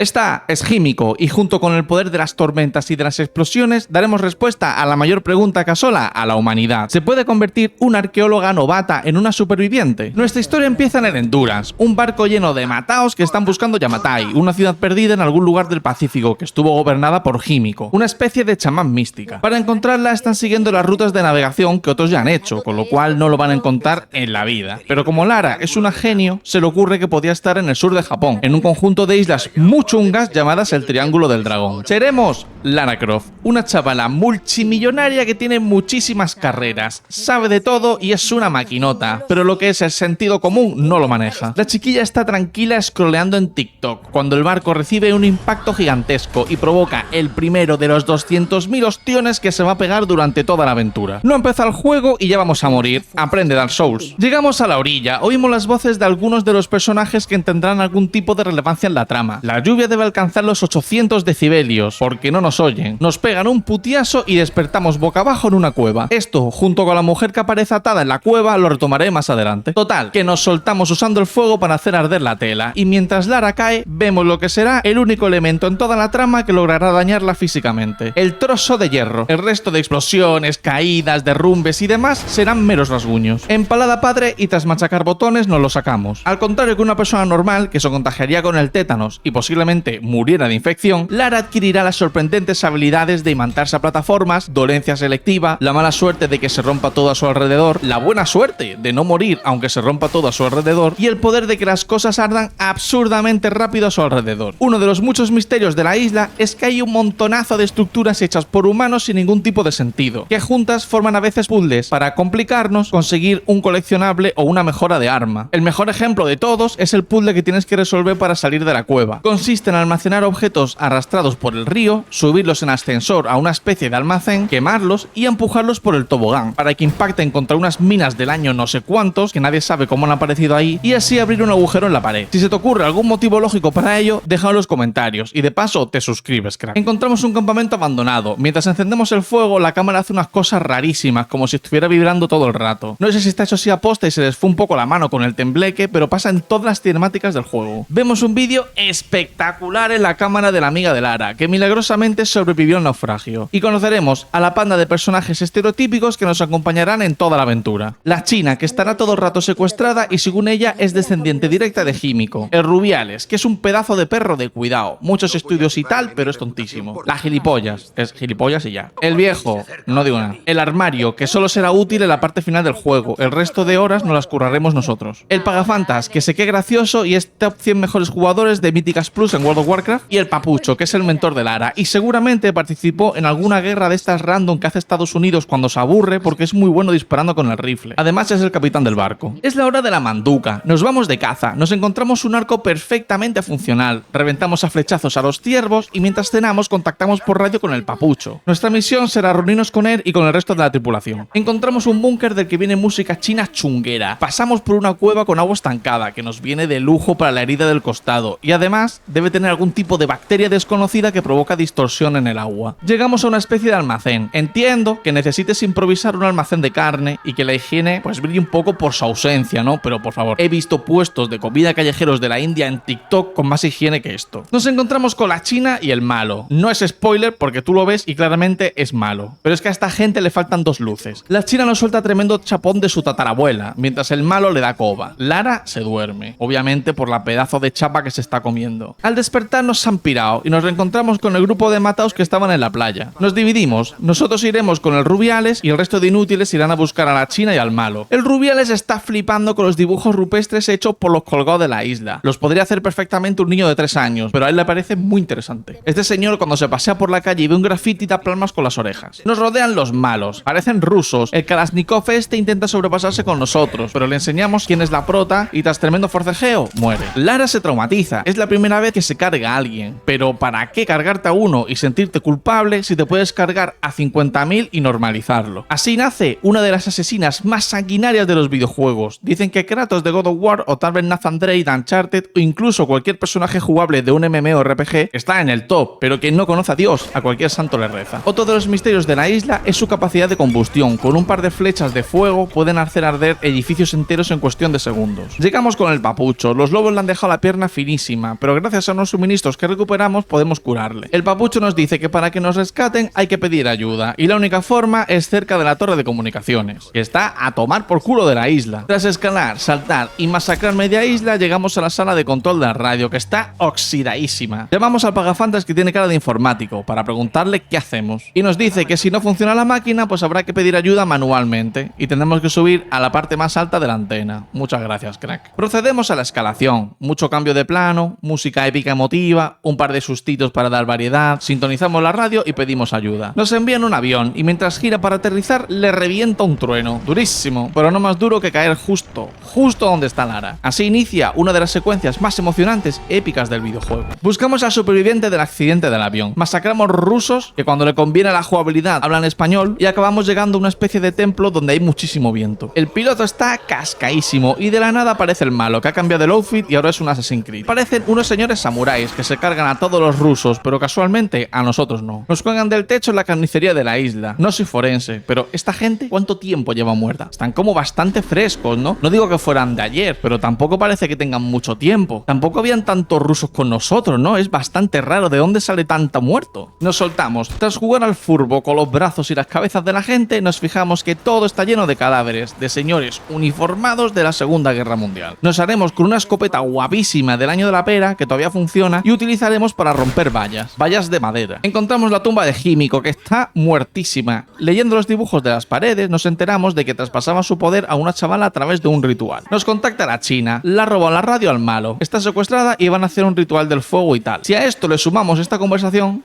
Esta es Himiko, y junto con el poder de las tormentas y de las explosiones, daremos respuesta a la mayor pregunta que asola a la humanidad. ¿Se puede convertir una arqueóloga novata en una superviviente? Nuestra historia empieza en el Endurance, un barco lleno de mataos que están buscando Yamatai, una ciudad perdida en algún lugar del Pacífico que estuvo gobernada por Himiko, una especie de chamán mística. Para encontrarla están siguiendo las rutas de navegación que otros ya han hecho, con lo cual no lo van a encontrar en la vida. Pero como Lara es una genio, se le ocurre que podía estar en el sur de Japón, en un conjunto de islas muy chungas llamadas el Triángulo del Dragón. Seremos Lara Croft, una chavala multimillonaria que tiene muchísimas carreras, sabe de todo y es una maquinota, pero lo que es el sentido común no lo maneja. La chiquilla está tranquila scrolleando en TikTok cuando el barco recibe un impacto gigantesco y provoca el primero de los 200.000 ostiones que se va a pegar durante toda la aventura. No empieza el juego y ya vamos a morir. Aprende Dark Souls. Llegamos a la orilla, oímos las voces de algunos de los personajes que tendrán algún tipo de relevancia en la trama. La lluvia debe alcanzar los 800 decibelios, porque no nos oyen. Nos pegan un putiazo y despertamos boca abajo en una cueva. Esto, junto con la mujer que aparece atada en la cueva, lo retomaré más adelante. Total, que nos soltamos usando el fuego para hacer arder la tela, y mientras Lara cae, vemos lo que será el único elemento en toda la trama que logrará dañarla físicamente: el trozo de hierro. El resto de explosiones, caídas, derrumbes y demás serán meros rasguños. Empalada padre, y tras machacar botones nos lo sacamos. Al contrario que una persona normal, que se contagiaría con el tétanos y posiblemente muriera de infección, Lara adquirirá las sorprendentes habilidades de imantarse a plataformas, dolencia selectiva, la mala suerte de que se rompa todo a su alrededor, la buena suerte de no morir aunque se rompa todo a su alrededor, y el poder de que las cosas ardan absurdamente rápido a su alrededor. Uno de los muchos misterios de la isla es que hay un montonazo de estructuras hechas por humanos sin ningún tipo de sentido, que juntas forman a veces puzzles para complicarnos conseguir un coleccionable o una mejora de arma. El mejor ejemplo de todos es el puzzle que tienes que resolver para salir de la cueva. Consiste en almacenar objetos arrastrados por el río, subirlos en ascensor a una especie de almacén, quemarlos y empujarlos por el tobogán para que impacten contra unas minas del año no sé cuántos, que nadie sabe cómo han aparecido ahí, y así abrir un agujero en la pared. Si se te ocurre algún motivo lógico para ello, déjalo en los comentarios y de paso te suscribes, crack. Encontramos un campamento abandonado. Mientras encendemos el fuego, la cámara hace unas cosas rarísimas, como si estuviera vibrando todo el rato. No sé si está hecho así a posta y se les fue un poco la mano con el tembleque, pero pasa en todas las cinemáticas del juego. Vemos un vídeo espectacular en la cámara de la amiga de Lara, que milagrosamente sobrevivió al naufragio, y conoceremos a la panda de personajes estereotípicos que nos acompañarán en toda la aventura. La china, que estará todo el rato secuestrada y según ella es descendiente directa de Himiko. El Rubiales, que es un pedazo de perro de cuidado, muchos estudios y tal, pero es tontísimo. La gilipollas, es gilipollas y ya. El viejo, no digo nada. El armario, que solo será útil en la parte final del juego, el resto de horas nos las curraremos nosotros. El pagafantas, que se quede gracioso y es top 100 mejores jugadores de Mythicast Plus en World of Warcraft. Y el papucho, que es el mentor de Lara y seguramente participó en alguna guerra de estas random que hace Estados Unidos cuando se aburre porque es muy bueno disparando con el rifle. Además es el capitán del barco. Es la hora de la manduca. Nos vamos de caza. Nos encontramos un arco perfectamente funcional. Reventamos a flechazos a los ciervos y mientras cenamos contactamos por radio con el papucho. Nuestra misión será reunirnos con él y con el resto de la tripulación. Encontramos un búnker del que viene música china chunguera. Pasamos por una cueva con agua estancada que nos viene de lujo para la herida del costado y además debe tener algún tipo de bacteria desconocida que provoca distorsión en el agua. Llegamos a una especie de almacén. Entiendo que necesites improvisar un almacén de carne y que la higiene pues brille un poco por su ausencia, ¿no? Pero por favor, he visto puestos de comida callejeros de la India en TikTok con más higiene que esto. Nos encontramos con la china y el malo. No es spoiler porque tú lo ves y claramente es malo. Pero es que a esta gente le faltan dos luces. La china nos suelta tremendo chapón de su tatarabuela, mientras el malo le da coba. Lara se duerme, obviamente por la pedazo de chapa que se está comiendo. Al despertar nos han pirado y nos reencontramos con el grupo de mataos que estaban en la playa. Nos dividimos. Nosotros iremos con el Rubiales y el resto de inútiles irán a buscar a la china y al malo. El Rubiales está flipando con los dibujos rupestres hechos por los colgados de la isla. Los podría hacer perfectamente un niño de 3 años, pero a él le parece muy interesante. Este señor cuando se pasea por la calle y ve un graffiti da palmas con las orejas. Nos rodean los malos. Parecen rusos. El Kalashnikov este intenta sobrepasarse con nosotros, pero le enseñamos quién es la prota y tras tremendo forcejeo, muere. Lara se traumatiza. Es la primera vez que se carga a alguien. Pero ¿para qué cargarte a uno y sentirte culpable si te puedes cargar a 50.000 y normalizarlo? Así nace una de las asesinas más sanguinarias de los videojuegos. Dicen que Kratos de God of War o tal vez Nathan Drake de Uncharted o incluso cualquier personaje jugable de un MMORPG está en el top, pero quien no conoce a Dios, a cualquier santo le reza. Otro de los misterios de la isla es su capacidad de combustión. Con un par de flechas de fuego pueden hacer arder edificios enteros en cuestión de segundos. Llegamos con el papucho. Los lobos le han dejado la pierna finísima, pero gracias a unos suministros que recuperamos podemos curarle. El papucho nos dice que para que nos rescaten hay que pedir ayuda, y la única forma es cerca de la torre de comunicaciones, que está a tomar por culo de la isla. Tras escalar, saltar y masacrar media isla, llegamos a la sala de control de la radio, que está oxidadísima. Llamamos al pagafantas, que tiene cara de informático, para preguntarle qué hacemos, y nos dice que si no funciona la máquina, pues habrá que pedir ayuda manualmente, y tendremos que subir a la parte más alta de la antena. Muchas gracias, crack. Procedemos a la escalación. Mucho cambio de plano, música épica emotiva, un par de sustitos para dar variedad, sintonizamos la radio y pedimos ayuda. Nos envían un avión, y mientras gira para aterrizar, le revienta un trueno. Durísimo, pero no más duro que caer justo donde está Lara. Así inicia una de las secuencias más emocionantes y épicas del videojuego. Buscamos al superviviente del accidente del avión, masacramos rusos que cuando le conviene la jugabilidad hablan español, y acabamos llegando a una especie de templo donde hay muchísimo viento. El piloto está cascaísimo y de la nada aparece el malo, que ha cambiado el outfit y ahora es un Assassin's Creed. Parecen unos señores samuráis que se cargan a todos los rusos, pero casualmente a nosotros no. Nos cuelgan del techo en la carnicería de la isla. No soy forense, pero esta gente, ¿cuánto tiempo lleva muerta? Están como bastante frescos, ¿no? No digo que fueran de ayer, pero tampoco parece que tengan mucho tiempo. Tampoco habían tantos rusos con nosotros, ¿no? Es bastante raro. ¿De dónde sale tanta muerto? Nos soltamos. Tras jugar al furbo con los brazos y las cabezas de la gente, nos fijamos que todo está lleno de cadáveres, de señores uniformados de la Segunda Guerra Mundial. Nos haremos con una escopeta guapísima del año de la pera, que todavía funciona, y utilizaremos para romper vallas de madera. Encontramos la tumba de Himiko, que está muertísima. Leyendo los dibujos de las paredes, nos enteramos de que traspasaba su poder a una chavala a través de un ritual. Nos contacta la China, la roba la radio al malo, está secuestrada y van a hacer un ritual del fuego y tal. Si a esto le sumamos esta conversación...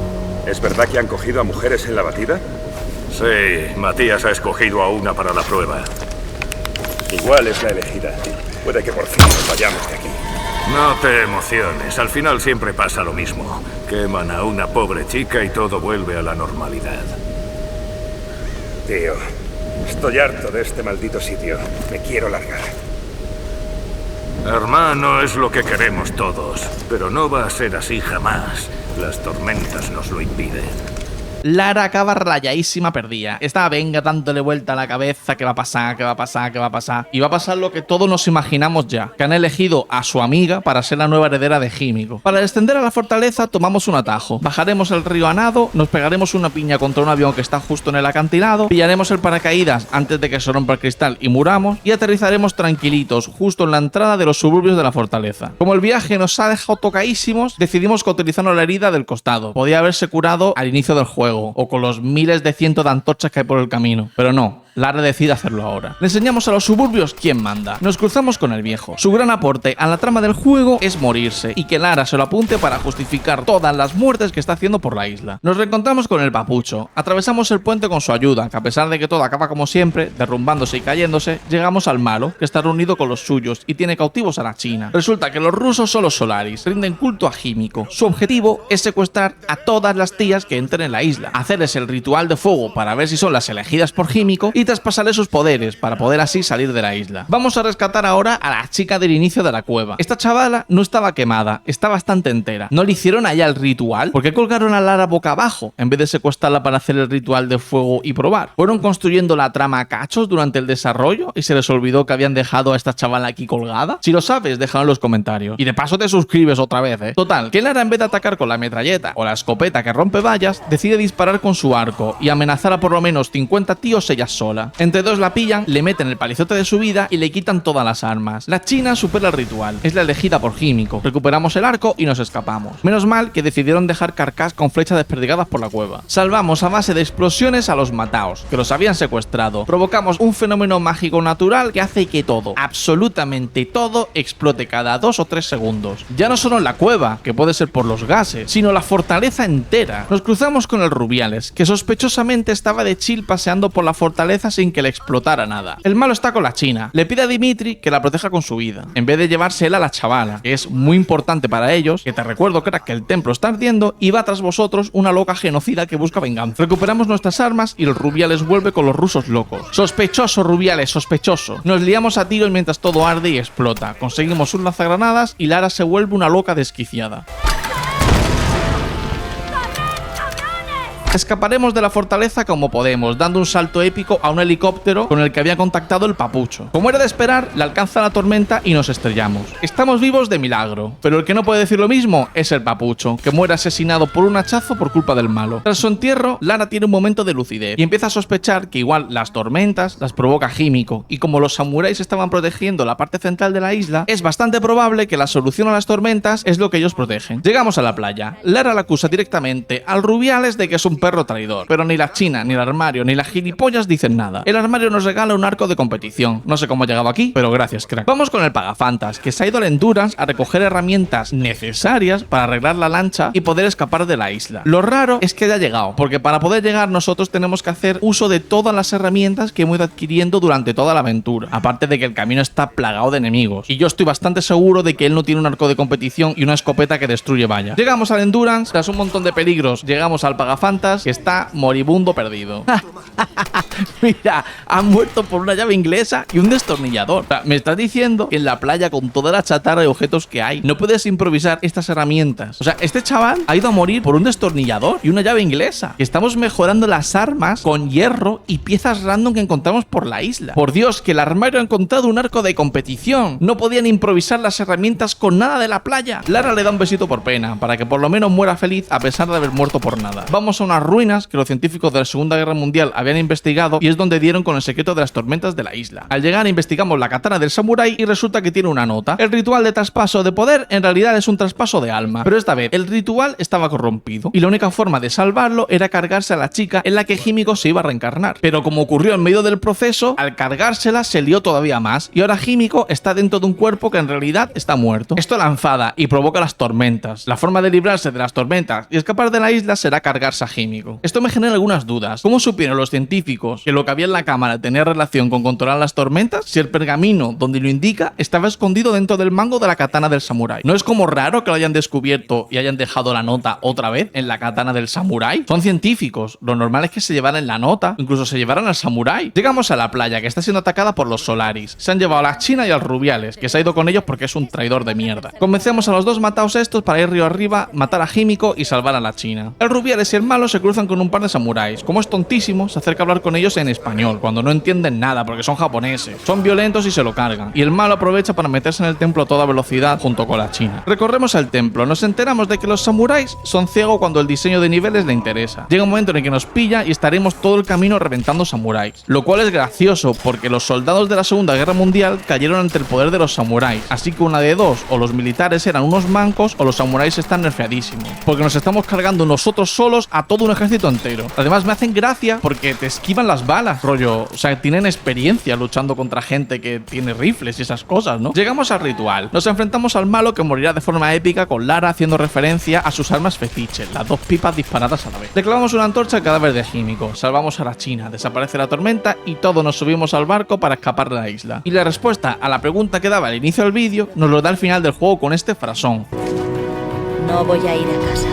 ¿Es verdad que han cogido a mujeres en la batida? Sí, Matías ha escogido a una para la prueba. Igual es la elegida. Puede que por fin nos vayamos de aquí. No te emociones, al final siempre pasa lo mismo. Queman a una pobre chica y todo vuelve a la normalidad. Tío, estoy harto de este maldito sitio. Me quiero largar. Hermano, es lo que queremos todos, pero no va a ser así jamás. Las tormentas nos lo impiden. Lara acaba rayadísima perdida. Está venga dándole vuelta a la cabeza, ¿qué va a pasar? ¿Qué va a pasar? ¿Qué va a pasar? Y va a pasar lo que todos nos imaginamos ya, que han elegido a su amiga para ser la nueva heredera de Himiko. Para descender a la fortaleza tomamos un atajo. Bajaremos el río a nado, nos pegaremos una piña contra un avión que está justo en el acantilado, pillaremos el paracaídas antes de que se rompa el cristal y muramos, y aterrizaremos tranquilitos justo en la entrada de los suburbios de la fortaleza. Como el viaje nos ha dejado tocadísimos, decidimos que utilizando la herida del costado. Podía haberse curado al inicio del juego, o con los miles de cientos de antorchas que hay por el camino, pero no. Lara decide hacerlo ahora. Le enseñamos a los suburbios quién manda. Nos cruzamos con el viejo. Su gran aporte a la trama del juego es morirse, y que Lara se lo apunte para justificar todas las muertes que está haciendo por la isla. Nos reencontramos con el papucho. Atravesamos el puente con su ayuda, que a pesar de que todo acaba como siempre, derrumbándose y cayéndose, llegamos al malo, que está reunido con los suyos y tiene cautivos a la China. Resulta que los rusos son los Solaris, rinden culto a Himiko. Su objetivo es secuestrar a todas las tías que entren en la isla, hacerles el ritual de fuego para ver si son las elegidas por Himiko y traspasarle sus poderes para poder así salir de la isla. Vamos a rescatar ahora a la chica del inicio de la cueva. Esta chavala no estaba quemada, está bastante entera. ¿No le hicieron allá el ritual? ¿Por qué colgaron a Lara boca abajo en vez de secuestrarla para hacer el ritual de fuego y probar? ¿Fueron construyendo la trama a cachos durante el desarrollo y se les olvidó que habían dejado a esta chavala aquí colgada? Si lo sabes, déjalo en los comentarios. Y de paso te suscribes otra vez, Total, que Lara, en vez de atacar con la metralleta o la escopeta que rompe vallas, decide disparar con su arco y amenazar a por lo menos 50 tíos ella sola. Entre dos la pillan, le meten el palizote de su vida y le quitan todas las armas. La China supera el ritual, es la elegida por Himiko. Recuperamos el arco y nos escapamos. Menos mal que decidieron dejar carcas con flechas desperdigadas por la cueva. Salvamos a base de explosiones a los mataos, que los habían secuestrado. Provocamos un fenómeno mágico natural que hace que todo, absolutamente todo, explote cada 2 o 3 segundos. Ya no solo en la cueva, que puede ser por los gases, sino la fortaleza entera. Nos cruzamos con el Rubiales, que sospechosamente estaba de chill paseando por la fortaleza sin que le explotara nada. El malo está con la China. Le pide a Dimitri que la proteja con su vida, en vez de llevarse él a la chavala, que es muy importante para ellos, que te recuerdo, crack, que el templo está ardiendo y va tras vosotros una loca genocida que busca venganza. Recuperamos nuestras armas y el Rubiales vuelve con los rusos locos. Sospechoso, Rubiales, sospechoso. Nos liamos a tiros mientras todo arde y explota. Conseguimos un lanzagranadas y Lara se vuelve una loca desquiciada. Escaparemos de la fortaleza como podemos, dando un salto épico a un helicóptero con el que había contactado el papucho. Como era de esperar, le alcanza la tormenta y nos estrellamos. Estamos vivos de milagro, pero el que no puede decir lo mismo es el papucho, que muere asesinado por un hachazo por culpa del malo. Tras su entierro, Lara tiene un momento de lucidez y empieza a sospechar que igual las tormentas las provoca Himiko, y como los samuráis estaban protegiendo la parte central de la isla, es bastante probable que la solución a las tormentas es lo que ellos protegen. Llegamos a la playa. Lara la acusa directamente al Rubiales de que es un perro traidor, pero ni la China, ni el armario, ni las gilipollas dicen nada. El armario nos regala un arco de competición. No sé cómo ha llegado aquí, pero gracias, crack. Vamos con el pagafantas, que se ha ido al Endurance a recoger herramientas necesarias para arreglar la lancha y poder escapar de la isla. Lo raro es que haya llegado, porque para poder llegar nosotros tenemos que hacer uso de todas las herramientas que hemos ido adquiriendo durante toda la aventura, aparte de que el camino está plagado de enemigos, y yo estoy bastante seguro de que él no tiene un arco de competición y una escopeta que destruye vallas. Llegamos al Endurance, tras un montón de peligros, llegamos al pagafantas, que está moribundo perdido. Mira, han muerto por una llave inglesa y un destornillador. O sea, me estás diciendo que en la playa, con toda la chatarra de objetos que hay, no puedes improvisar estas herramientas. O sea, este chaval ha ido a morir por un destornillador y una llave inglesa. Estamos mejorando las armas con hierro y piezas random que encontramos por la isla. Por Dios, que el armario ha encontrado un arco de competición. No podían improvisar las herramientas con nada de la playa. Lara le da un besito por pena, para que por lo menos muera feliz a pesar de haber muerto por nada. Vamos a unas ruinas que los científicos de la Segunda Guerra Mundial habían investigado, y es donde dieron con el secreto de las tormentas de la isla. Al llegar investigamos la katana del samurái y resulta que tiene una nota. El ritual de traspaso de poder en realidad es un traspaso de alma, pero esta vez el ritual estaba corrompido y la única forma de salvarlo era cargarse a la chica en la que Himiko se iba a reencarnar. Pero como ocurrió en medio del proceso, al cargársela se lió todavía más y ahora Himiko está dentro de un cuerpo que en realidad está muerto. Esto la enfada y provoca las tormentas. La forma de librarse de las tormentas y escapar de la isla será cargarse a Himiko. Esto me genera algunas dudas. ¿Cómo supieron los científicos que lo que había en la cámara tenía relación con controlar las tormentas si el pergamino donde lo indica estaba escondido dentro del mango de la katana del samurái? ¿No es como raro que lo hayan descubierto y hayan dejado la nota otra vez en la katana del samurái? Son científicos. Lo normal es que se llevaran la nota, incluso se llevaran al samurái. Llegamos a la playa, que está siendo atacada por los Solaris. Se han llevado a la China y al Rubiales, que se ha ido con ellos porque es un traidor de mierda. Convencemos a los dos mataos estos para ir río arriba, matar a Himiko y salvar a la China. El Rubiales y el malo se cruzan con un par de samuráis. Como es tontísimo, se acerca a hablar con ellos en español, cuando no entienden nada porque son japoneses. Son violentos y se lo cargan. Y el malo aprovecha para meterse en el templo a toda velocidad junto con la China. Recorremos el templo, nos enteramos de que los samuráis son ciegos cuando el diseño de niveles le interesa. Llega un momento en el que nos pilla y estaremos todo el camino reventando samuráis. Lo cual es gracioso porque los soldados de la Segunda Guerra Mundial cayeron ante el poder de los samuráis. Así que una de dos, o los militares eran unos mancos o los samuráis están nerfeadísimos. Porque nos estamos cargando nosotros solos a todo un ejército entero. Además me hacen gracia porque te esquivan las balas, rollo. O sea, tienen experiencia luchando contra gente que tiene rifles y esas cosas, ¿no? Llegamos al ritual. Nos enfrentamos al malo que morirá de forma épica con Lara haciendo referencia a sus armas fetiche, las dos pipas disparadas a la vez. Le clavamos una antorcha al cadáver de Himiko, salvamos a la China, desaparece la tormenta y todos nos subimos al barco para escapar de la isla. Y la respuesta a la pregunta que daba al inicio del vídeo nos lo da al final del juego con este frasón. No voy a ir a casa.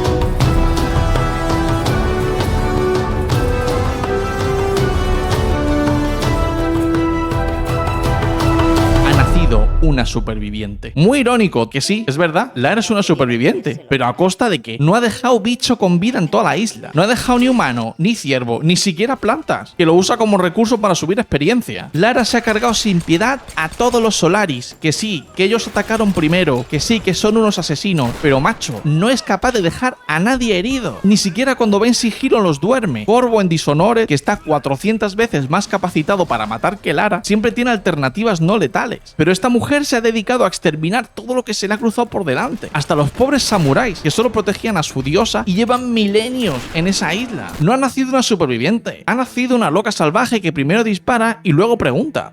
Una superviviente. Muy irónico, que sí, es verdad, Lara es una superviviente, pero ¿a costa de qué? No ha dejado bicho con vida en toda la isla. No ha dejado ni humano, ni ciervo, ni siquiera plantas, que lo usa como recurso para subir experiencia. Lara se ha cargado sin piedad a todos los Solaris, que sí, que ellos atacaron primero, que sí, que son unos asesinos, pero macho, no es capaz de dejar a nadie herido. Ni siquiera cuando ven Sigilo los duerme. Corvo en Dishonored, que está 400 veces más capacitado para matar que Lara, siempre tiene alternativas no letales. Pero esta mujer se ha dedicado a exterminar todo lo que se le ha cruzado por delante, hasta los pobres samuráis que solo protegían a su diosa y llevan milenios en esa isla. No ha nacido una superviviente, ha nacido una loca salvaje que primero dispara y luego pregunta.